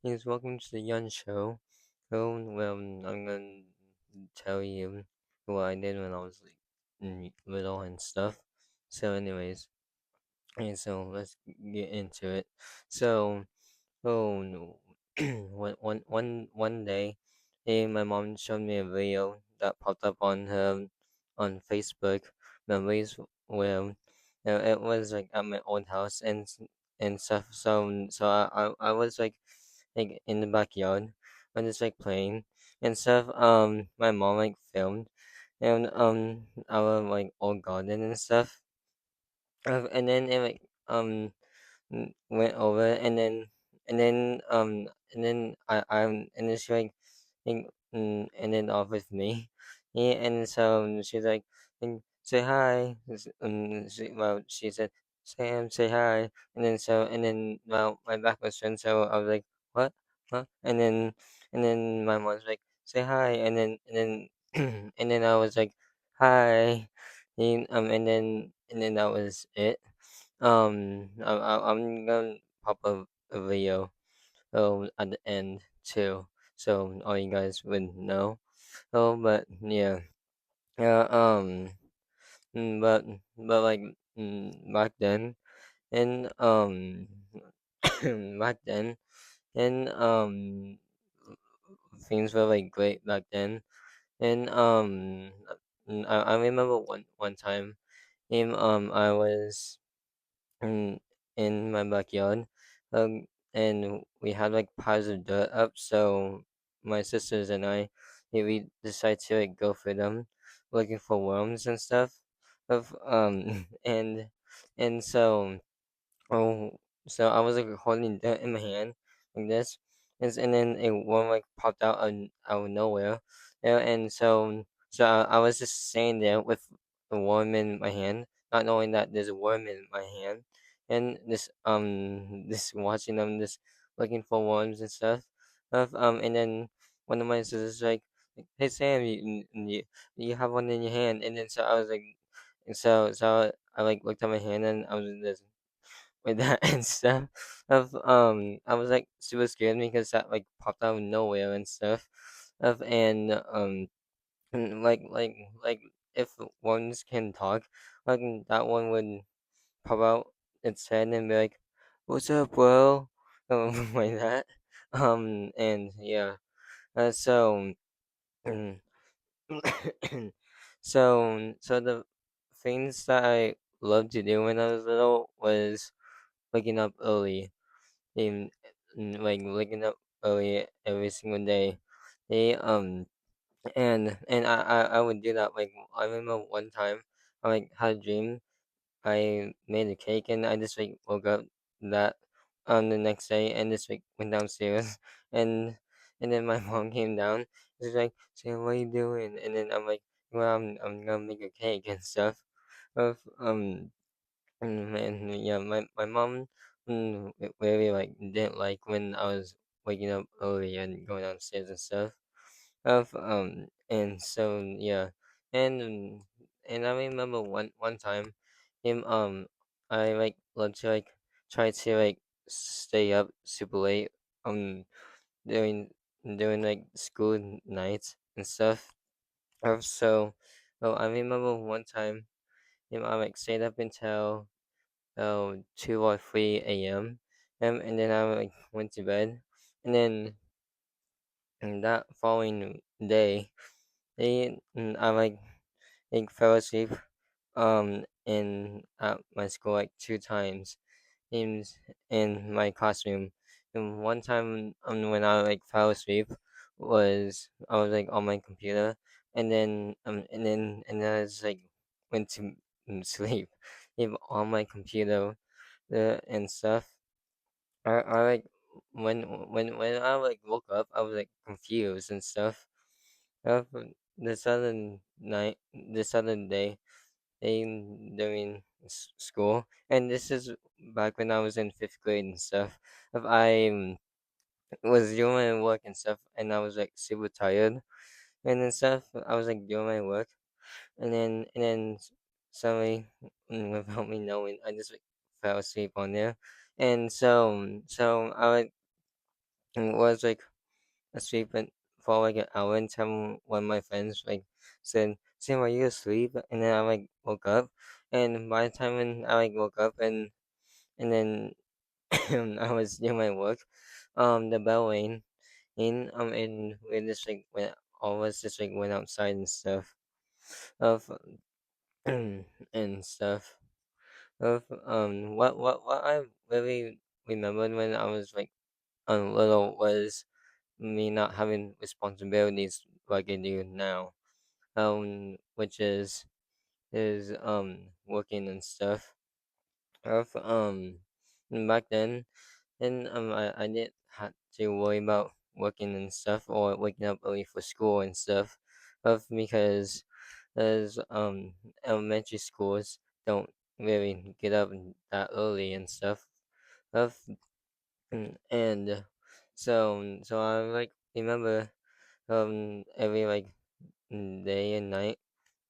guys, welcome to the Yun Show. Well, I'm gonna tell you what I did when I was like little and stuff. So, anyways, and so let's get into it. So, oh no, one day, my mom showed me a video that popped up on her on Facebook. Memories where it was like at my old house and stuff. So I was like in the backyard and just like playing and stuff. My mom like filmed and our like old garden and stuff. And then it like went over and then and then she like ended off with me. Yeah, and so she's like, say hi. She said, Sam, say hi. And then well, my back was turned, so I was like, what? Huh? And then my mom's like, say hi. And then I was like, hi. And then that was it. I'm gonna pop a video at the end too, so all you guys would know. Oh, but yeah, yeah. But like back then, and back then, and things were like great back then, and I remember one time, I was in in my backyard, and we had like piles of dirt up. So my sisters and I, we decided to like go for them, looking for worms and stuff. Of and so Oh, so I was like holding that in my hand like this, and then a worm like popped out of nowhere, and so I was just standing there with the worm in my hand, not knowing that there's a worm in my hand, and this watching them just looking for worms and stuff, and then one of my sisters like, hey Sam, you have one in your hand, and then so I was like, and so I like looked at my hand and I was just with that and stuff I was like super scared because that like popped out of nowhere and stuff and like if ones can talk, like that one would pop out its head and be like, what's up, bro? Like that. And yeah, so mm, so the things that I loved to do when I was little was waking up early, in like waking up early every single day. They and I would do that. Like I remember one time I like had a dream. I made a cake and I just like woke up that the next day and just like went downstairs and then my mom came down. She's like, "Sam, what are you doing?" And then I'm like, "Well, I'm gonna make a cake and stuff." Of and yeah, my mom really like didn't like when I was waking up early and going downstairs and stuff. And so yeah, and and I remember one time, him I like love to like try to like stay up super late during like school nights and stuff. So, I remember one time, I like stayed up until 2 or 3 a.m. And then I like went to bed, and then that following day, I like fell asleep in at my school like 2 times in in my classroom. And one time when I like fell asleep was I was like on my computer, and then I just like went to sleep on my computer and stuff. I like when I like woke up, I was like confused and stuff. This other night, this other day, during school, and this is back when I was in fifth grade and stuff. If I was doing my work and stuff, and I was like super tired and then stuff, I was like doing my work, and then suddenly, without me knowing, I just like fell asleep on there, and so I like and was like asleep for like an hour until one of my friends like said, "Sam, are you asleep?" And then I like woke up, and by the time when I like woke up and then I was doing my work, the bell rang, and we just like went all of us just like went outside and stuff of and stuff of what I really remembered when I was like little was me not having responsibilities like I do now, which is working and stuff. Of back then, and I didn't have to worry about working and stuff or waking up early for school and stuff, of because as elementary schools don't really get up that early and stuff, of and so I like remember every like day and night.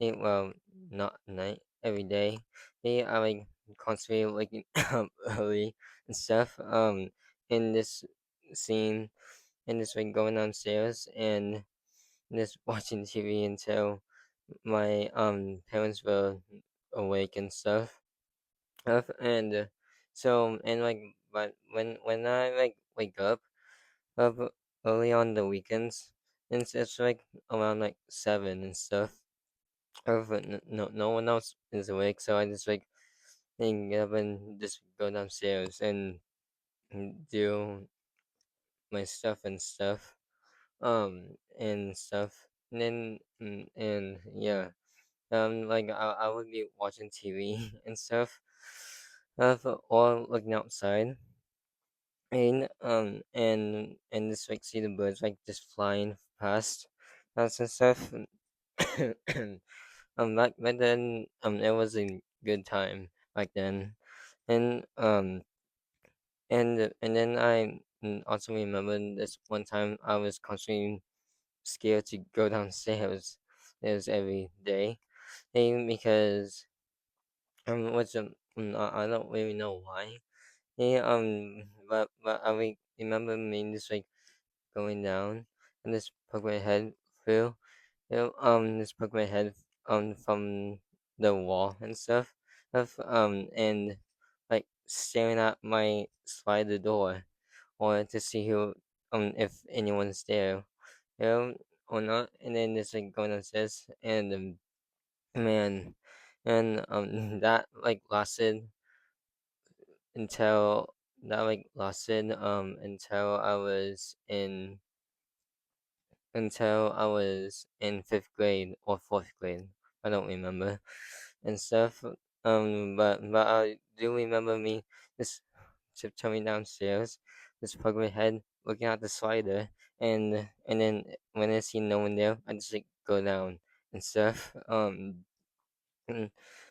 Well, not night, every day. I like constantly waking up early and stuff. In this scene, and just like going downstairs and just watching TV until my parents were awake and stuff. And and like but when I like wake up uh, early on the weekends, and it's like around like 7 and stuff. No one else is awake, so I just like and get up and just go downstairs and do my stuff and stuff. And stuff. And then and yeah. Like I would be watching TV and stuff. Or looking outside. And just like see the birds like just flying past us and stuff. Back then it was a good time back then. And um and and then I also remember this one time I was constantly scared to go downstairs. It was every day, because what's I don't really know why. But I remember me just like going down and just poke my head through. Just poke my head from the wall and stuff. And like staring at my slider door or to see who if anyone's there, you know, or not. And then just like going downstairs and man, and that like lasted until until I was in fifth grade or fourth grade. I don't remember and stuff. But I do remember me just tiptoeing downstairs, just poking my head, looking at the slider, and then when I see no one there, I just like go down and stuff. Mm,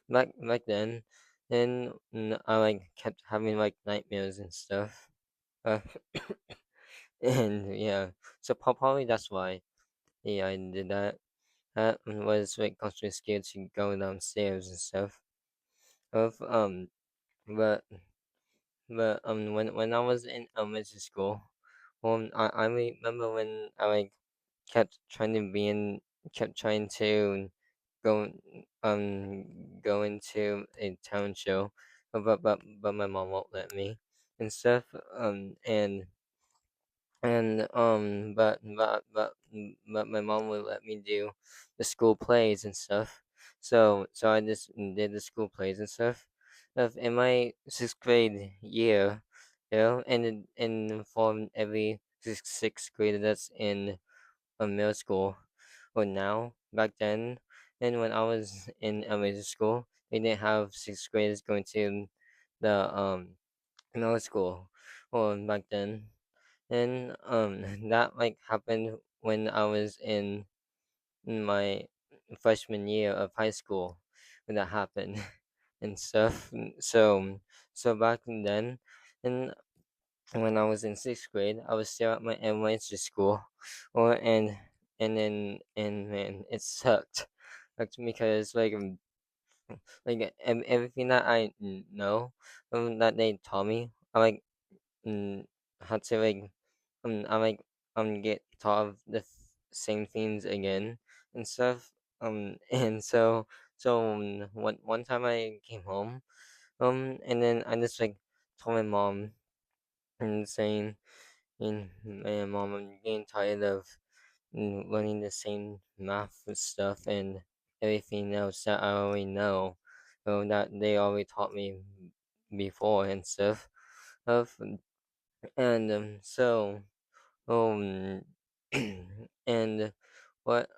back then, then I like kept having like nightmares and stuff. Uh, and yeah, so probably that's why. Yeah, I did that. Was like constantly scared to go downstairs and stuff. Of but when I was in elementary school, I remember when I like kept trying to be in, kept trying to go go into a town show, but my mom won't let me and stuff. And my mom would let me do the school plays and stuff. So I just did the school plays and stuff. In my sixth grade year, and for every sixth grader that's in a middle school, or now back then, and when I was in elementary school, they didn't have sixth graders going to the middle school, or back then. And that like happened when I was in my freshman year of high school when that happened and stuff. So back then, and when I was in sixth grade, I was still at my elementary school, or and man, it sucked. Like because everything that I know that they taught me, I like had to like I like get taught of the same things again and stuff. And so one time I came home, and then I just like told my mom and saying, man, mom, I'm getting tired of learning the same math and stuff and everything else that I already know, that they already taught me before and stuff. Of and um and what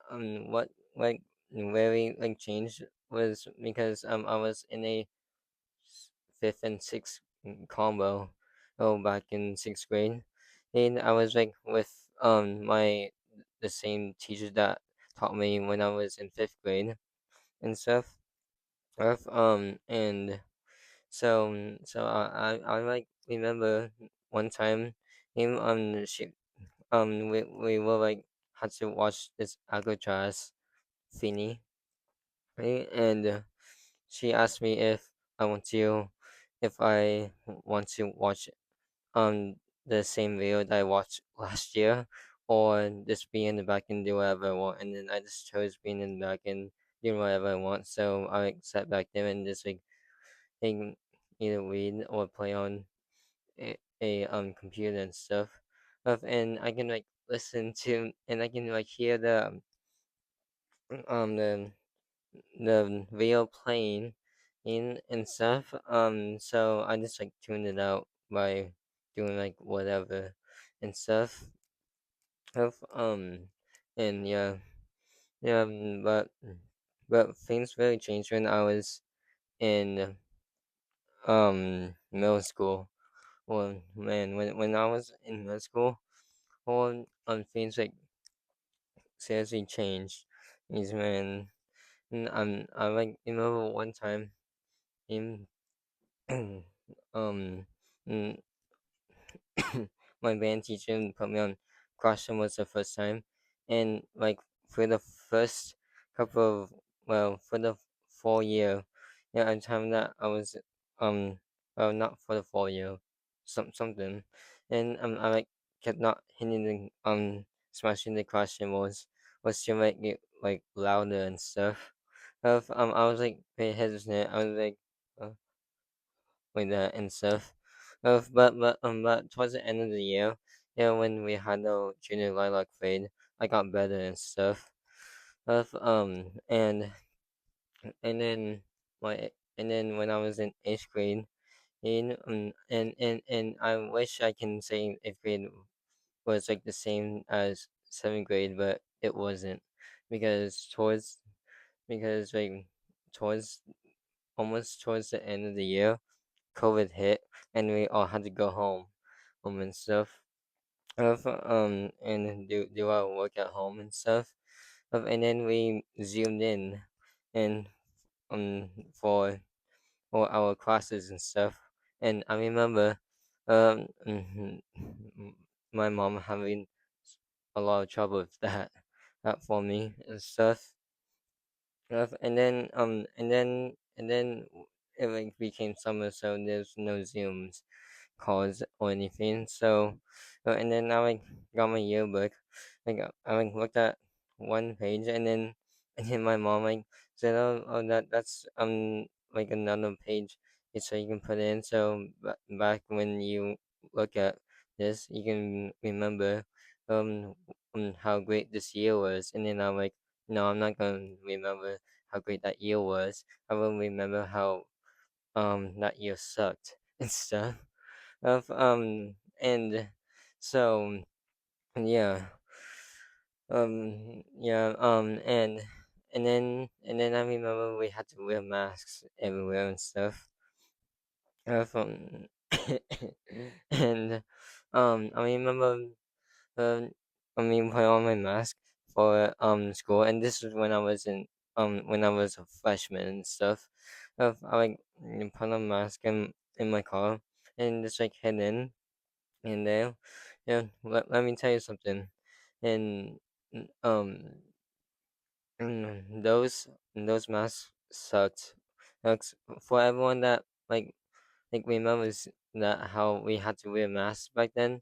like very like changed was because I was in a fifth and sixth combo, back in sixth grade, and I was like with my the same teachers that taught me when I was in fifth grade and stuff. And so I like remember one time him she we were like had to watch this Alcatraz thingy, right? And she asked me if I want to watch the same video that I watched last year, or just be in the back and do whatever I want. And then I just chose being in the back and doing whatever I want. So I like sat back there and just like thing, either read or play on a computer and stuff. And I can like listen to and I can like hear um the the video playing in and stuff. So I just like tuned it out by doing like whatever and stuff. Of and yeah, yeah, but things really changed when I was in middle school. Well, man, when I was in middle school, all things like seriously changed. Is when I like remember one time in um mm, my band teacher put me on Caution was the first time, and like for the first couple of for the 4 year, yeah, at time that I was not for the 4 year, something, and I like kept not hitting the smashing the Caution was to make it like louder and stuff. Of I was like very hesitant. I was uh, like that and stuff. But towards the end of the year, yeah, when we had the junior lilac fade, I got better and stuff. Of and then and then when I was in eighth grade, and I wish I can say eighth grade was like the same as seventh grade, but it wasn't, because like towards almost towards the end of the year, COVID hit and we all had to go home, and stuff. And do our work at home and stuff. And then we zoomed in, and for our classes and stuff. And I remember, my mom having a lot of trouble with that for me and stuff. And then it like became summer, so there's no Zooms calls or anything. So, and then I like got my yearbook. I like looked at one page, and then my mom like said, "Oh, that's like another page. It's so you can put in. So back when you look at this, you can remember how great this year was." And then I'm like, "No, I'm not gonna remember how great that year was. I will remember how that year sucked and stuff." And so yeah, yeah, and then I remember we had to wear masks everywhere and stuff. From and I remember um put on my mask for school, and this was when I was a freshman and stuff. I like put on a mask in my car and just like head in there. Yeah, let me tell you something. And um those masks sucked. Like, for everyone that like remembers that how we had to wear masks back then.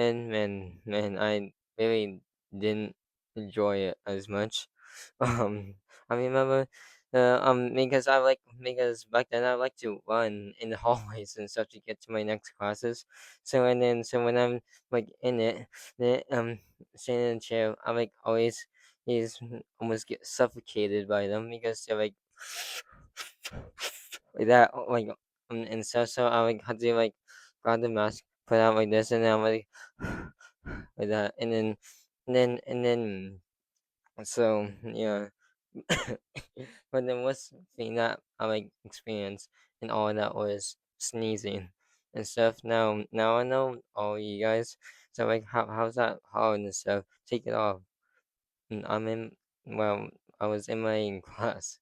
and man, I really didn't enjoy it as much. I remember, because back then I like to run in the hallways and stuff to get to my next classes. So when I'm like in it, sitting in a chair, I like always is almost get suffocated by them because they're like that, and stuff. So I like had to like grab the mask, put it out like this, and then I'm like that, and then so yeah. But the worst thing that I like experienced and all that was sneezing and stuff. Now I know all you guys. So like, how's that hard and stuff? Take it off. And well, I was in my class,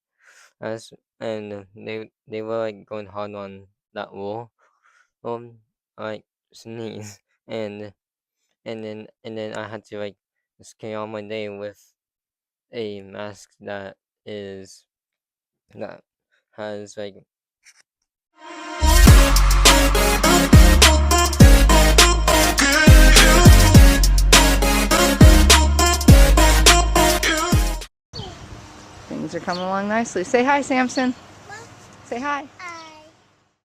as and they were like going hard on that rule. Like sneeze, and then I had to like just carry on my day with a mask is that has like Things are coming along nicely. Say hi, Samson. Say hi.